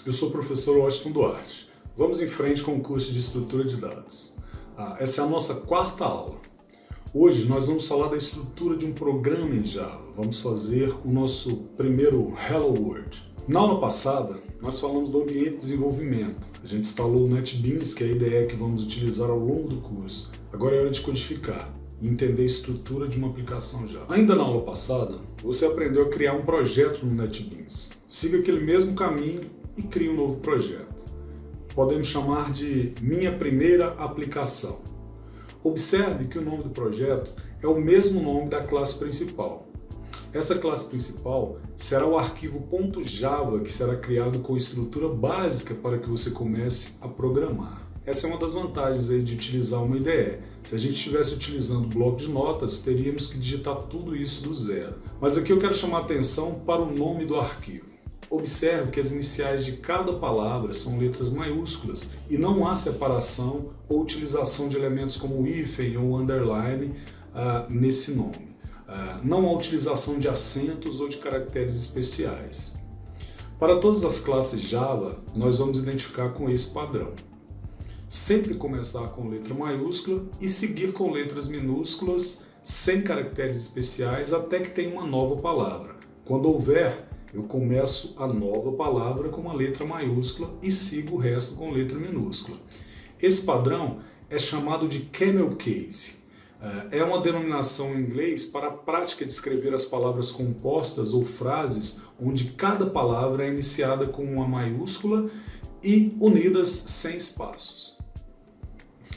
eu sou o professor Washington Duarte. Vamos em frente com o curso de estrutura de dados. Essa é a nossa quarta aula. Hoje nós vamos falar da estrutura de um programa em Java. Vamos fazer o nosso primeiro Hello World. Na aula passada, nós falamos do ambiente de desenvolvimento. A gente instalou o NetBeans, que é a IDE que vamos utilizar ao longo do curso. Agora é hora de codificar e entender a estrutura de uma aplicação Java. Ainda na aula passada, você aprendeu a criar um projeto no NetBeans. Siga aquele mesmo caminho e crie um novo projeto. Podemos chamar de Minha Primeira Aplicação. Observe que o nome do projeto é o mesmo nome da classe principal. Essa classe principal será o arquivo .java que será criado com a estrutura básica para que você comece a programar. Essa é uma das vantagens aí de utilizar uma IDE. Se a gente estivesse utilizando bloco de notas, teríamos que digitar tudo isso do zero. Mas aqui eu quero chamar a atenção para o nome do arquivo. Observe que as iniciais de cada palavra são letras maiúsculas e não há separação ou utilização de elementos como hífen ou underline nesse nome. Não há utilização de acentos ou de caracteres especiais. Para todas as classes Java, nós vamos identificar com esse padrão. Sempre começar com letra maiúscula e seguir com letras minúsculas, sem caracteres especiais, até que tenha uma nova palavra. Quando houver, eu começo a nova palavra com uma letra maiúscula e sigo o resto com letra minúscula. Esse padrão é chamado de camel case. É uma denominação em inglês para a prática de escrever as palavras compostas ou frases onde cada palavra é iniciada com uma maiúscula e unidas sem espaços.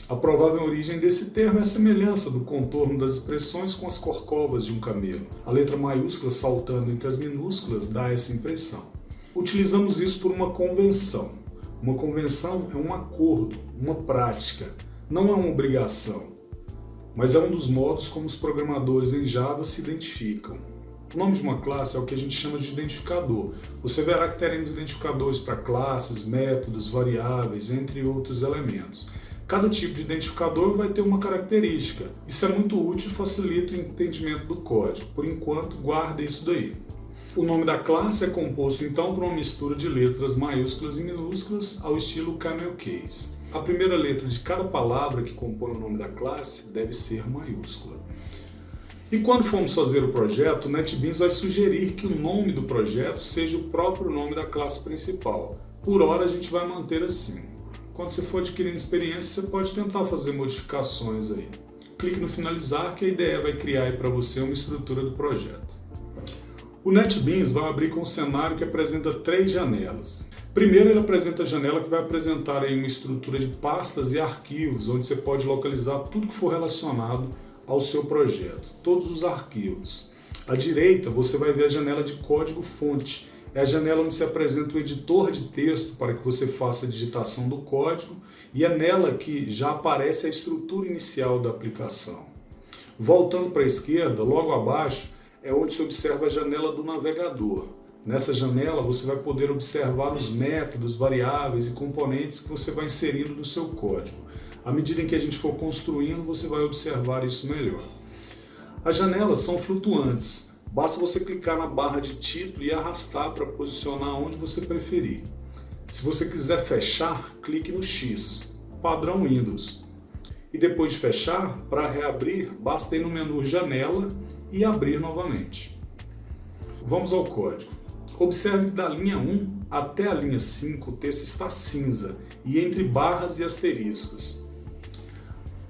A provável origem desse termo é a semelhança do contorno das expressões com as corcovas de um camelo. A letra maiúscula saltando entre as minúsculas dá essa impressão. Utilizamos isso por uma convenção. Uma convenção é um acordo, uma prática, não é uma obrigação, mas é um dos modos como os programadores em Java se identificam. O nome de uma classe é o que a gente chama de identificador. Você verá que teremos identificadores para classes, métodos, variáveis, entre outros elementos. Cada tipo de identificador vai ter uma característica. Isso é muito útil e facilita o entendimento do código. Por enquanto, guarde isso daí. O nome da classe é composto então por uma mistura de letras maiúsculas e minúsculas ao estilo camel case. A primeira letra de cada palavra que compõe o nome da classe deve ser maiúscula. E quando formos fazer o projeto, o NetBeans vai sugerir que o nome do projeto seja o próprio nome da classe principal. Por hora a gente vai manter assim. Quando você for adquirindo experiência, você pode tentar fazer modificações aí. Clique no finalizar que a IDE vai criar aí para você uma estrutura do projeto. O NetBeans vai abrir com um cenário que apresenta 3 janelas. Primeiro ele apresenta a janela que vai apresentar aí uma estrutura de pastas e arquivos, onde você pode localizar tudo que for relacionado ao seu projeto, todos os arquivos. À direita você vai ver a janela de código-fonte. É a janela onde se apresenta o editor de texto para que você faça a digitação do código e é nela que já aparece a estrutura inicial da aplicação. Voltando para a esquerda, logo abaixo, é onde se observa a janela do navegador. Nessa janela você vai poder observar os métodos, variáveis e componentes que você vai inserindo no seu código. À medida em que a gente for construindo, você vai observar isso melhor. As janelas são flutuantes. Basta você clicar na barra de título e arrastar para posicionar onde você preferir. Se você quiser fechar, clique no X, padrão Windows. E depois de fechar, para reabrir, basta ir no menu Janela e abrir novamente. Vamos ao código. Observe que da linha 1 até a linha 5 o texto está cinza e entre barras e asteriscos.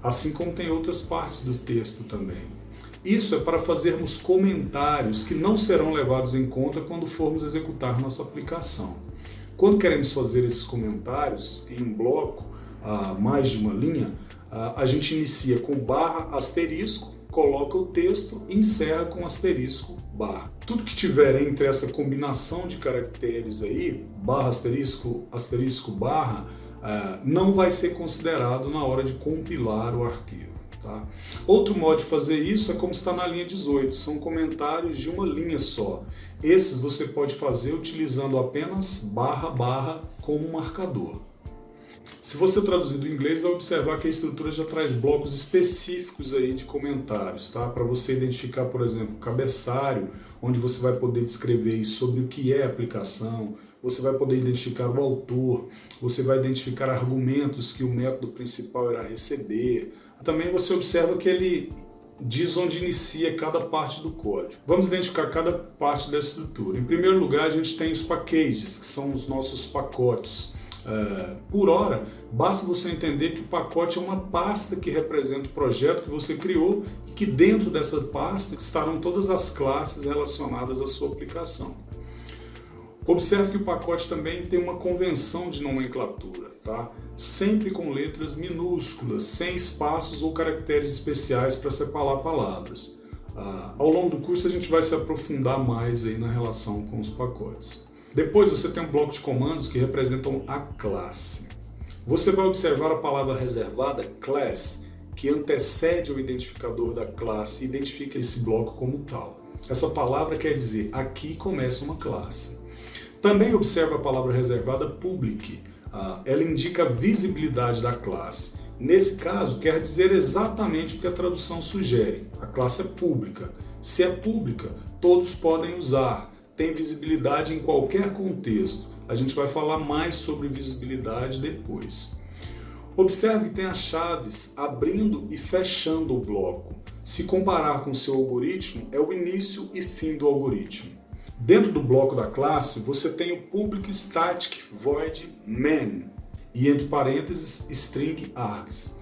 Assim como tem outras partes do texto também. Isso é para fazermos comentários que não serão levados em conta quando formos executar nossa aplicação. Quando queremos fazer esses comentários em um bloco, mais de uma linha, a gente inicia com barra asterisco, coloca o texto e encerra com asterisco barra. Tudo que tiver entre essa combinação de caracteres aí, barra asterisco, asterisco barra, não vai ser considerado na hora de compilar o arquivo. Tá? Outro modo de fazer isso é como está na linha 18, são comentários de uma linha só. Esses você pode fazer utilizando apenas barra barra como marcador. Se você traduzir do inglês, vai observar que a estrutura já traz blocos específicos aí de comentários, tá? Para você identificar, por exemplo, o cabeçalho, onde você vai poder descrever sobre o que é a aplicação, você vai poder identificar o autor, você vai identificar argumentos que o método principal irá receber. Também você observa que ele diz onde inicia cada parte do código. Vamos identificar cada parte da estrutura. Em primeiro lugar, a gente tem os packages, que são os nossos pacotes. Por hora, basta você entender que o pacote é uma pasta que representa o projeto que você criou e que dentro dessa pasta estarão todas as classes relacionadas à sua aplicação. Observe que o pacote também tem uma convenção de nomenclatura, tá? Sempre com letras minúsculas, sem espaços ou caracteres especiais para separar palavras. Ao longo do curso a gente vai se aprofundar mais aí na relação com os pacotes. Depois você tem um bloco de comandos que representam a classe. Você vai observar a palavra reservada, class, que antecede o identificador da classe e identifica esse bloco como tal. Essa palavra quer dizer, aqui começa uma classe. Também observa a palavra reservada, public. Ela indica a visibilidade da classe. Nesse caso, quer dizer exatamente o que a tradução sugere. A classe é pública. Se é pública, todos podem usar. Tem visibilidade em qualquer contexto. A gente vai falar mais sobre visibilidade depois. Observe que tem as chaves abrindo e fechando o bloco. Se comparar com o seu algoritmo, é o início e fim do algoritmo. Dentro do bloco da classe, você tem o public static void main e entre parênteses string args.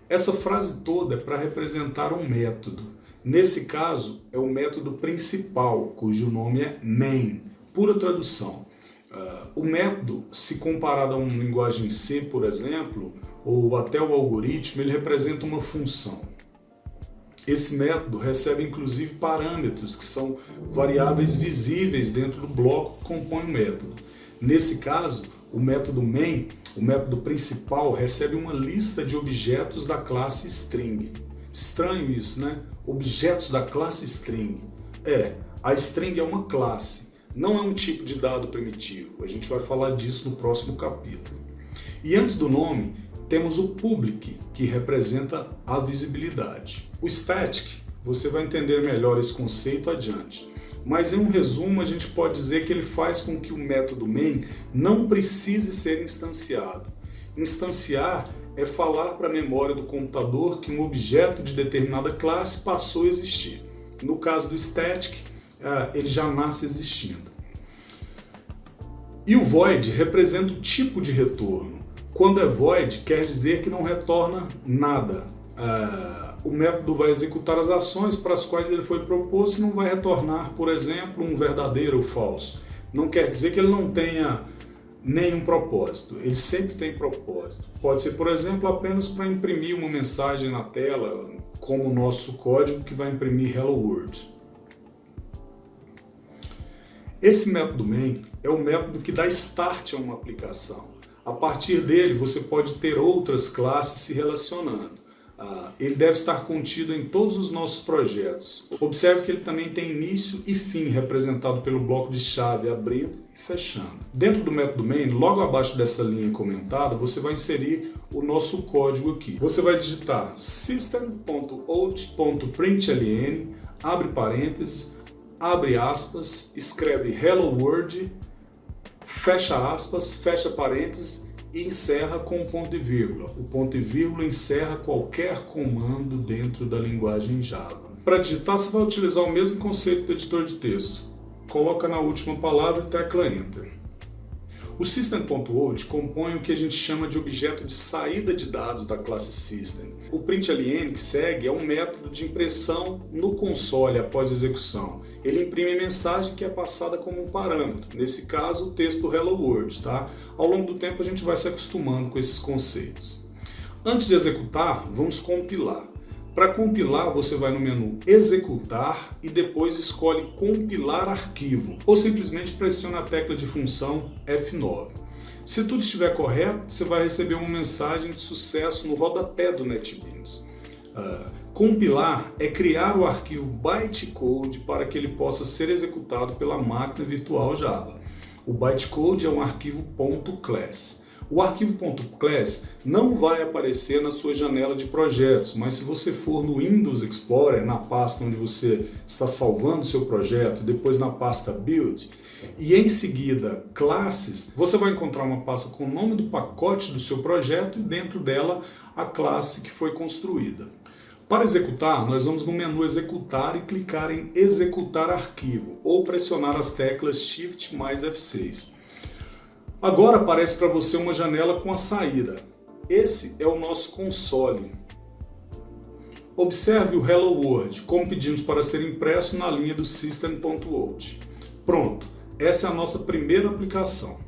Essa frase toda é para representar um método. Nesse caso, é o método principal, cujo nome é main, pura tradução. O método, se comparado a uma linguagem C, por exemplo, ou até o algoritmo, ele representa uma função. Esse método recebe inclusive parâmetros, que são variáveis visíveis dentro do bloco que compõe o método. Nesse caso, o método main, o método principal, recebe uma lista de objetos da classe string. Estranho isso, né? Objetos da classe string. A string é uma classe, não é um tipo de dado primitivo. A gente vai falar disso no próximo capítulo. E antes do nome, temos o public, que representa a visibilidade. O static, você vai entender melhor esse conceito adiante. Mas em um resumo, a gente pode dizer que ele faz com que o método main não precise ser instanciado. Instanciar é falar para a memória do computador que um objeto de determinada classe passou a existir. No caso do static, ele já nasce existindo. E o void representa o tipo de retorno. Quando é void, quer dizer que não retorna nada. O método vai executar as ações para as quais ele foi proposto e não vai retornar, por exemplo, um verdadeiro ou falso. Não quer dizer que ele não tenha nenhum propósito, ele sempre tem propósito. Pode ser, por exemplo, apenas para imprimir uma mensagem na tela, como o nosso código que vai imprimir Hello World. Esse método main é o método que dá start a uma aplicação. A partir dele, você pode ter outras classes se relacionando. Ele deve estar contido em todos os nossos projetos. Observe que ele também tem início e fim, representado pelo bloco de chave abrindo e fechando. Dentro do método main, logo abaixo dessa linha comentada, você vai inserir o nosso código aqui. Você vai digitar system.out.println, abre parênteses, abre aspas, escreve Hello World, fecha aspas, fecha parênteses, e encerra com um ponto e vírgula. O ponto e vírgula encerra qualquer comando dentro da linguagem Java. Para digitar, você vai utilizar o mesmo conceito do editor de texto. Coloca na última palavra e tecla Enter. O System.out compõe o que a gente chama de objeto de saída de dados da classe System. O println que segue é um método de impressão no console após a execução. Ele imprime a mensagem que é passada como um parâmetro, nesse caso o texto Hello World. Tá? Ao longo do tempo a gente vai se acostumando com esses conceitos. Antes de executar, vamos compilar. Para compilar, você vai no menu Executar e depois escolhe Compilar arquivo, ou simplesmente pressiona a tecla de função F9. Se tudo estiver correto, você vai receber uma mensagem de sucesso no rodapé do NetBeans. Compilar é criar o arquivo bytecode para que ele possa ser executado pela máquina virtual Java. O bytecode é um arquivo .class. O arquivo .class não vai aparecer na sua janela de projetos, mas se você for no Windows Explorer, na pasta onde você está salvando o seu projeto, depois na pasta Build, e em seguida classes, você vai encontrar uma pasta com o nome do pacote do seu projeto e dentro dela a classe que foi construída. Para executar, nós vamos no menu Executar e clicar em Executar Arquivo ou pressionar as teclas Shift mais F6. Agora aparece para você uma janela com a saída. Esse é o nosso console. Observe o Hello World, como pedimos para ser impresso na linha do System.out. Pronto, essa é a nossa primeira aplicação.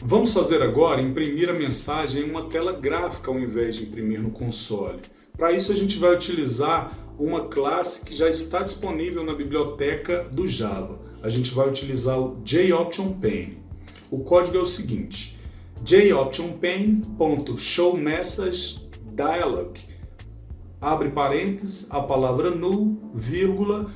Vamos fazer agora imprimir a mensagem em uma tela gráfica ao invés de imprimir no console. Para isso a gente vai utilizar uma classe que já está disponível na biblioteca do Java. A gente vai utilizar o JOptionPane. O código é o seguinte: joptionpane.showMessageDialog, abre parênteses, a palavra null, vírgula,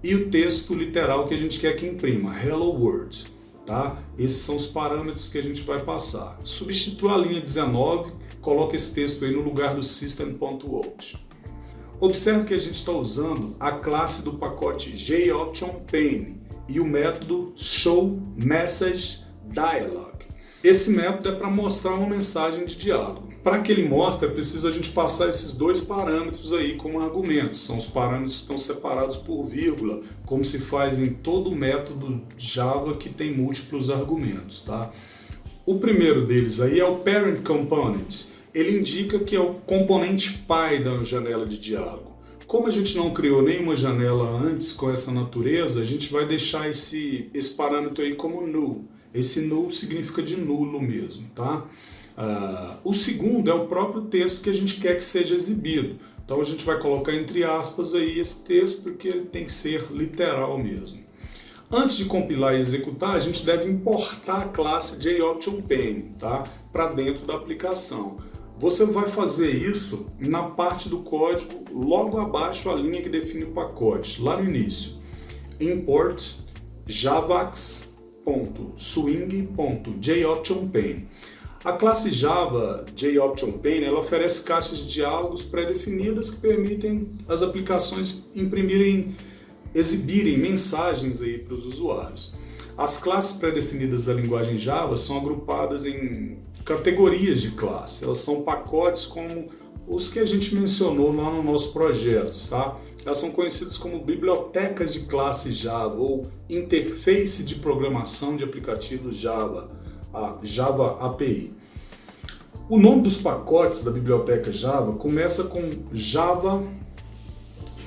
e o texto literal que a gente quer que imprima, Hello World. Tá? Esses são os parâmetros que a gente vai passar. Substitua a linha 19, coloca esse texto aí no lugar do System.out. Observe que a gente está usando a classe do pacote JOptionPane e o método showMessageDialog. Esse método é para mostrar uma mensagem de diálogo. Para que ele mostre, é preciso a gente passar esses dois parâmetros aí como argumentos. São os parâmetros que estão separados por vírgula, como se faz em todo o método Java que tem múltiplos argumentos. Tá? O primeiro deles aí é o Parent Component. Ele indica que é o componente pai da janela de diálogo. Como a gente não criou nenhuma janela antes com essa natureza, a gente vai deixar esse parâmetro aí como null. Esse null significa de nulo mesmo, tá? O segundo é o próprio texto que a gente quer que seja exibido. Então a gente vai colocar entre aspas aí esse texto porque ele tem que ser literal mesmo. Antes de compilar e executar, a gente deve importar a classe JOptionPane, tá? Para dentro da aplicação. Você vai fazer isso na parte do código logo abaixo a linha que define o pacote, lá no início. Import javax.swing.joptionPane. A classe Java JOptionPane ela oferece caixas de diálogos pré-definidas que permitem as aplicações exibirem mensagens aí para os usuários. As classes pré-definidas da linguagem Java são agrupadas em categorias de classe. Elas são pacotes como os que a gente mencionou lá no nosso projeto, tá? Elas são conhecidas como bibliotecas de classe Java ou interface de programação de aplicativos Java, a Java API. O nome dos pacotes da biblioteca Java começa com Java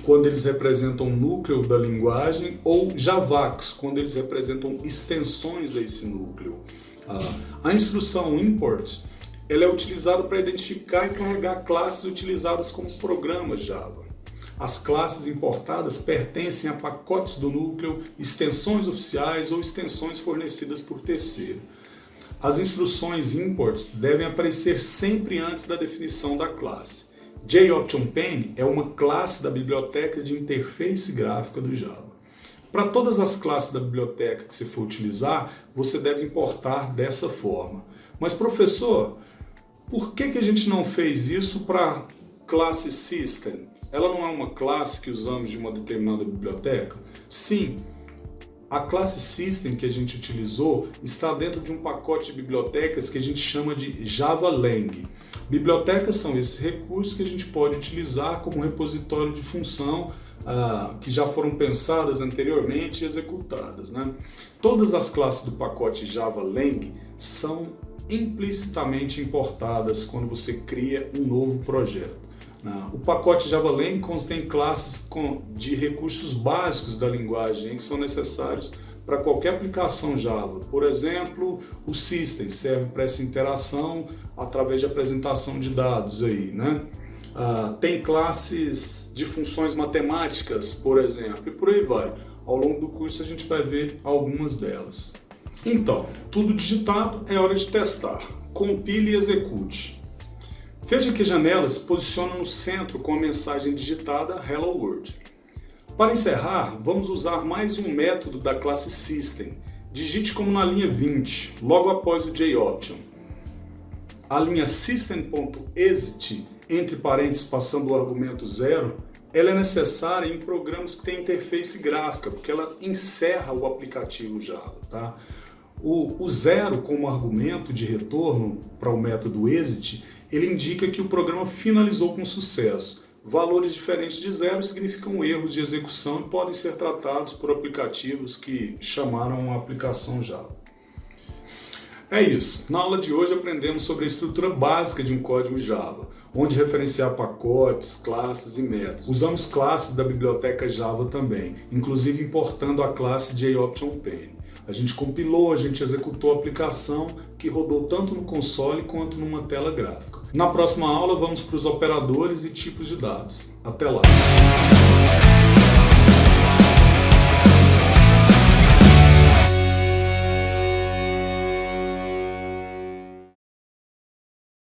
quando eles representam o núcleo da linguagem ou Javax quando eles representam extensões a esse núcleo. A instrução import ela é utilizada para identificar e carregar classes utilizadas como programas Java. As classes importadas pertencem a pacotes do núcleo, extensões oficiais ou extensões fornecidas por terceiro. As instruções import devem aparecer sempre antes da definição da classe. JOptionPane é uma classe da biblioteca de interface gráfica do Java. Para todas as classes da biblioteca que você for utilizar, você deve importar dessa forma. Mas professor, por que a gente não fez isso para a classe System? Ela não é uma classe que usamos de uma determinada biblioteca? Sim, a classe System que a gente utilizou está dentro de um pacote de bibliotecas que a gente chama de JavaLang. Bibliotecas são esses recursos que a gente pode utilizar como repositório de função que já foram pensadas anteriormente e executadas, né? Todas as classes do pacote JavaLang são implicitamente importadas quando você cria um novo projeto. O pacote JavaLang contém classes de recursos básicos da linguagem que são necessários para qualquer aplicação Java. Por exemplo, o System serve para essa interação através de apresentação de dados aí, né? Tem classes de funções matemáticas, por exemplo, e por aí vai. Ao longo do curso a gente vai ver algumas delas. Então, tudo digitado, é hora de testar. Compile e execute. Veja que a janela se posiciona no centro com a mensagem digitada Hello World. Para encerrar, vamos usar mais um método da classe System. Digite como na linha 20, logo após o JOption. A linha System.exit, entre parênteses passando o argumento 0, ela é necessária em programas que têm interface gráfica, porque ela encerra o aplicativo Java, tá? O zero como argumento de retorno para o método exit, ele indica que o programa finalizou com sucesso. Valores diferentes de zero significam erros de execução e podem ser tratados por aplicativos que chamaram a aplicação Java. É isso. Na aula de hoje aprendemos sobre a estrutura básica de um código Java, onde referenciar pacotes, classes e métodos. Usamos classes da biblioteca Java também, inclusive importando a classe JOptionPane. A gente compilou, a gente executou a aplicação que rodou tanto no console quanto numa tela gráfica. Na próxima aula vamos para os operadores e tipos de dados. Até lá!